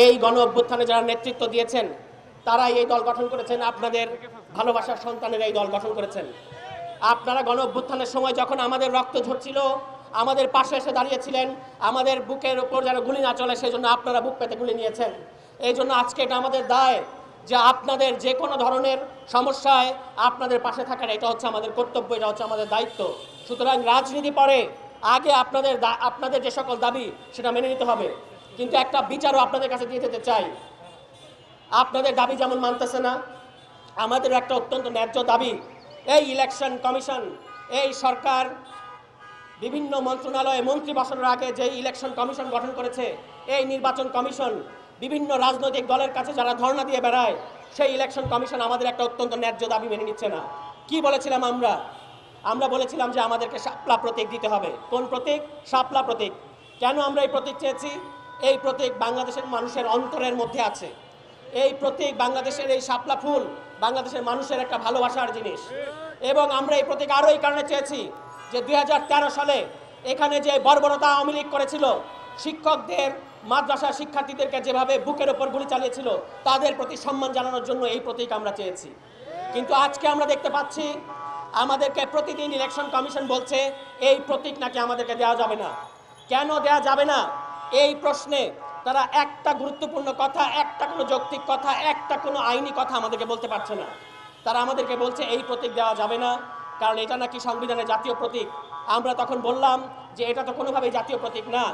এই গণ অভ্যুত্থানে যারা নেতৃত্ব দিয়েছেন তারাই এই দল গঠন করেছেন, আপনাদের ভালোবাসার সন্তানেরা এই দল গঠন করেছেন। আপনারা গণ অভ্যুত্থানের সময় যখন আমাদের রক্ত ঝরছিল, আমাদের পাশে এসে দাঁড়িয়েছিলেন, আমাদের বুকের উপর যেন গুলি না চলে সেই জন্য আপনারা বুক পেতে গুলি নিয়েছেন। এই জন্য আজকে এটা আমাদের দায় যে আপনাদের যে কোনো ধরনের সমস্যায় আপনাদের পাশে থাকার এটা হচ্ছে আমাদের কর্তব্য, এটা হচ্ছে আমাদের দায়িত্ব। সুতরাং রাজনীতি পরে, আগে আপনাদের যে সকল দাবি সেটা মেনে নিতে হবে। কিন্তু একটা বিচারও আপনাদের কাছে দিয়ে যেতে চাই। আপনাদের দাবি যেমন মানতেছে না, আমাদের একটা অত্যন্ত ন্যায্য দাবি, এই ইলেকশন কমিশন, এই সরকার বিভিন্ন মন্ত্রণালয়ে মন্ত্রী বসানোর আগে যে ইলেকশন কমিশন গঠন করেছে, এই নির্বাচন কমিশন বিভিন্ন রাজনৈতিক দলের কাছে যারা ধর্ণা দিয়ে বেড়ায়, সেই ইলেকশন কমিশন আমাদের একটা অত্যন্ত ন্যায্য দাবি মেনে নিচ্ছে না। কি বলেছিলাম আমরা বলেছিলাম যে আমাদেরকে শাপলা প্রতীক দিতে হবে। কোন প্রতীক? শাপলা প্রতীক। কেন আমরা এই প্রতীক চেয়েছি? এই প্রতীক বাংলাদেশের মানুষের অন্তরের মধ্যে আছে। এই প্রতীক বাংলাদেশের, এই শাপলা ফুল বাংলাদেশের মানুষের একটা ভালোবাসার জিনিস। এবং আমরা এই প্রতীক আরও এই কারণে চেয়েছি যে 2013 সালে এখানে যে বর্বরতা আওয়ামী লীগ করেছিল, শিক্ষকদের, মাদ্রাসা শিক্ষার্থীদেরকে যেভাবে বুকের ওপর গুলি চালিয়েছিল, তাদের প্রতি সম্মান জানানোর জন্য এই প্রতীক আমরা চেয়েছি। কিন্তু আজকে আমরা দেখতে পাচ্ছি আমাদেরকে প্রতিদিন ইলেকশন কমিশন বলছে এই প্রতীক নাকি আমাদেরকে দেওয়া যাবে না। কেন দেওয়া যাবে না এই প্রশ্নে তারা একটা গুরুত্বপূর্ণ কথা, একটা কোনো যৌক্তিক কথা, একটা কোনো আইনি কথা আমাদেরকে বলতে পারছে না। তারা আমাদেরকে বলছে এই প্রতীক দেওয়া যাবে না কারণ এটা নাকি সংবিধানের জাতীয় প্রতীক। আমরা তখন বললাম যে এটা তো কোনোভাবেই জাতীয় প্রতীক না।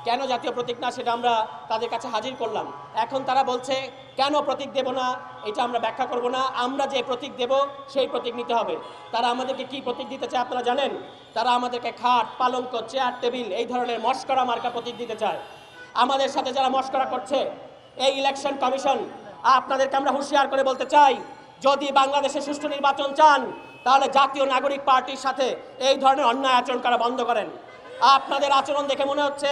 কেন জাতীয় প্রতীক না সেটা আমরা তাদের কাছে হাজির করলাম। এখন তারা বলছে কেন প্রতীক দেব না, এটা আমরা ব্যাখ্যা করব না, আমরা যে প্রতীক দেব সেই প্রতীক নিতে হবে। তারা আমাদেরকে কি প্রতীক দিতে চায় আপনারা জানেন? তারা আমাদেরকে খাট, পালঙ্ক, চেয়ার, টেবিল এই ধরনের মস্করা মার্কা প্রতীক দিতে চায়। আমাদের সাথে যারা মস্করা করছে এই ইলেকশন কমিশন, আপনাদেরকে আমরা হুঁশিয়ার করে বলতে চাই, যদি বাংলাদেশে সুষ্ঠু নির্বাচন চান তাহলে জাতীয় নাগরিক পার্টির সাথে এই ধরনের অন্যায় আচরণ করা বন্ধ করেন। আপনাদের আচরণ দেখে মনে হচ্ছে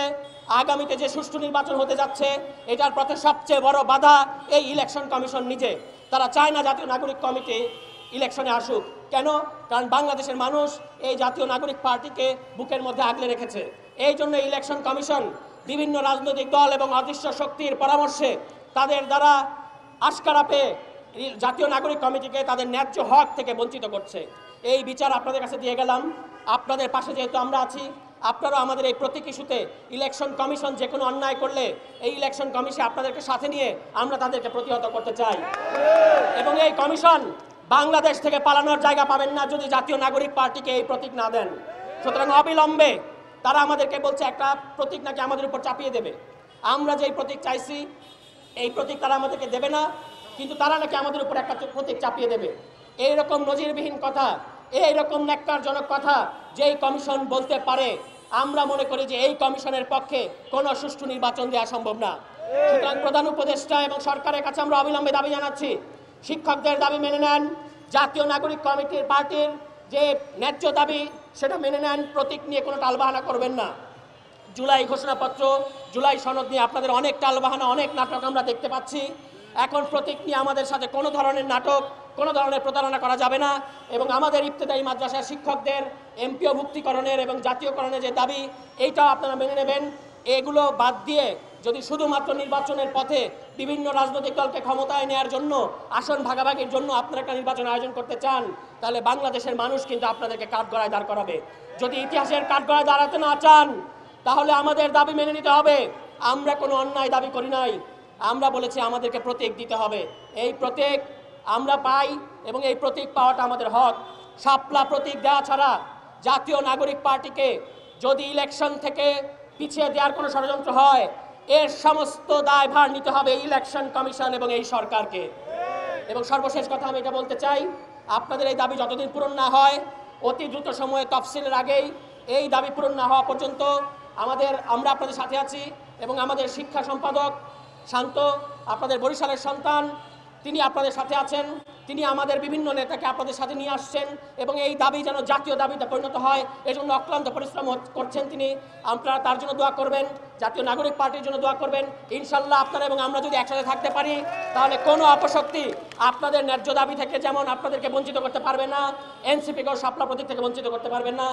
আগামীতে যে সুষ্ঠু নির্বাচন হতে যাচ্ছে এটার পথে সবচেয়ে বড় বাধা এই ইলেকশন কমিশন নিজে। তারা চায় না জাতীয় নাগরিক কমিটি ইলেকশনে আসুক। কেন? কারণ বাংলাদেশের মানুষ এই জাতীয় নাগরিক পার্টিকে বুকের মধ্যে আগলে রেখেছে। এই জন্য ইলেকশন কমিশন বিভিন্ন রাজনৈতিক দল এবং অদৃশ্য শক্তির পরামর্শে তাদের দ্বারা আশকারা পেয়ে জাতীয় নাগরিক কমিটিকে তাদের ন্যায্য হক থেকে বঞ্চিত করছে। এই বিচার আপনাদের কাছে দিয়ে গেলাম। আপনাদের পাশে যেহেতু আমরা আছি, আপনারাও আমাদের এই প্রতীক ইস্যুতে ইলেকশন কমিশন যে কোনো অন্যায় করলে এই ইলেকশন কমিশন আপনাদেরকে সাথে নিয়ে আমরা তাদেরকে প্রতিহত করতে চাই। এবং এই কমিশন বাংলাদেশ থেকে পালানোর জায়গা পাবেন না যদি জাতীয় নাগরিক পার্টিকে এই প্রতীক না দেন। সুতরাং অবিলম্বে তারা আমাদেরকে বলছে একটা প্রতীক নাকি আমাদের উপর চাপিয়ে দেবে। আমরা যেই প্রতীক চাইছি এই প্রতীক তারা আমাদেরকে দেবে না, কিন্তু তারা নাকি আমাদের উপর একটা প্রতীক চাপিয়ে দেবে। এইরকম নজিরবিহীন কথা, এইরকম ন্যাক্কারজনক কথা যেই কমিশন বলতে পারে, আমরা মনে করি যে এই কমিশনের পক্ষে কোনো সুষ্ঠু নির্বাচন দেওয়া সম্ভব না। সুতরাং প্রধান উপদেষ্টা এবং সরকারের কাছে আমরা অবিলম্বে দাবি জানাচ্ছি, শিক্ষকদের দাবি মেনে নেন, জাতীয় নাগরিক কমিটির পার্টির যে ন্যায্য দাবি সেটা মেনে নেন, প্রতীক নিয়ে কোনো টালবাহানা করবেন না। জুলাই ঘোষণাপত্র, জুলাই সনদ নিয়ে আপনাদের অনেক টালবাহানা, অনেক নাটক আমরা দেখতে পাচ্ছি। এখন প্রতীক নিয়ে আমাদের সাথে কোনো ধরনের নাটক, কোনো ধরনের প্রতারণা করা যাবে না। এবং আমাদের ইবতেদায়ী মাদ্রাসার শিক্ষকদের এমপিও ভুক্তিকরণের এবং জাতীয়করণের যে দাবি এইটাও আপনারা মেনে নেবেন। এগুলো বাদ দিয়ে যদি শুধুমাত্র নির্বাচনের পথে বিভিন্ন রাজনৈতিক দলকে ক্ষমতায় নেওয়ার জন্য, আসন ভাগাভাগির জন্য আপনারা একটা নির্বাচন আয়োজন করতে চান, তাহলে বাংলাদেশের মানুষ কিন্তু আপনাদেরকে কাঠগড়ায় দাঁড় করাবে। যদি ইতিহাসের কাঠগড়ায় দাঁড়াতে না চান তাহলে আমাদের দাবি মেনে নিতে হবে। আমরা কোনো অন্যায় দাবি করি নাই, আমরা বলেছি আমাদেরকে প্রতীক দিতে হবে। এই প্রতীক আমরা পাই এবং এই প্রতীক পাওয়াটা আমাদের হক। শাপলা প্রতীক দেওয়া ছাড়া জাতীয় নাগরিক পার্টিকে যদি ইলেকশন থেকে পিছিয়ে দেওয়ার কোনো ষড়যন্ত্র হয়, এর সমস্ত দায়ভার নিতে হবে ইলেকশন কমিশন এবং এই সরকারকে। এবং সর্বশেষ কথা আমি এটা বলতে চাই, আপনাদের এই দাবি যতদিন পূরণ না হয়, অতি দ্রুত সময়ে তফসিলের আগেই এই দাবি পূরণ না হওয়া পর্যন্ত আমরা আপনাদের সাথে আছি। এবং আমাদের শিক্ষা সম্পাদক শান্ত, আপনাদের বরিশালের সন্তান, তিনি আপনাদের সাথে আছেন। তিনি আমাদের বিভিন্ন নেতাকে আপনাদের সাথে নিয়ে আসছেন এবং এই দাবি যেন জাতীয় দাবিতে পরিণত হয় এজন্য অক্লান্ত পরিশ্রম করছেন তিনি। আপনারা তার জন্য দোয়া করবেন, জাতীয় নাগরিক পার্টির জন্য দোয়া করবেন। ইনশাল্লাহ আপনারা এবং আমরা যদি একসাথে থাকতে পারি তাহলে কোনো অপশক্তি আপনাদের ন্যায্য দাবি থেকে যেমন আপনাদেরকে বঞ্চিত করতে পারবে না, এনসিপিকেও শাপলা প্রতীক থেকে বঞ্চিত করতে পারবেন না।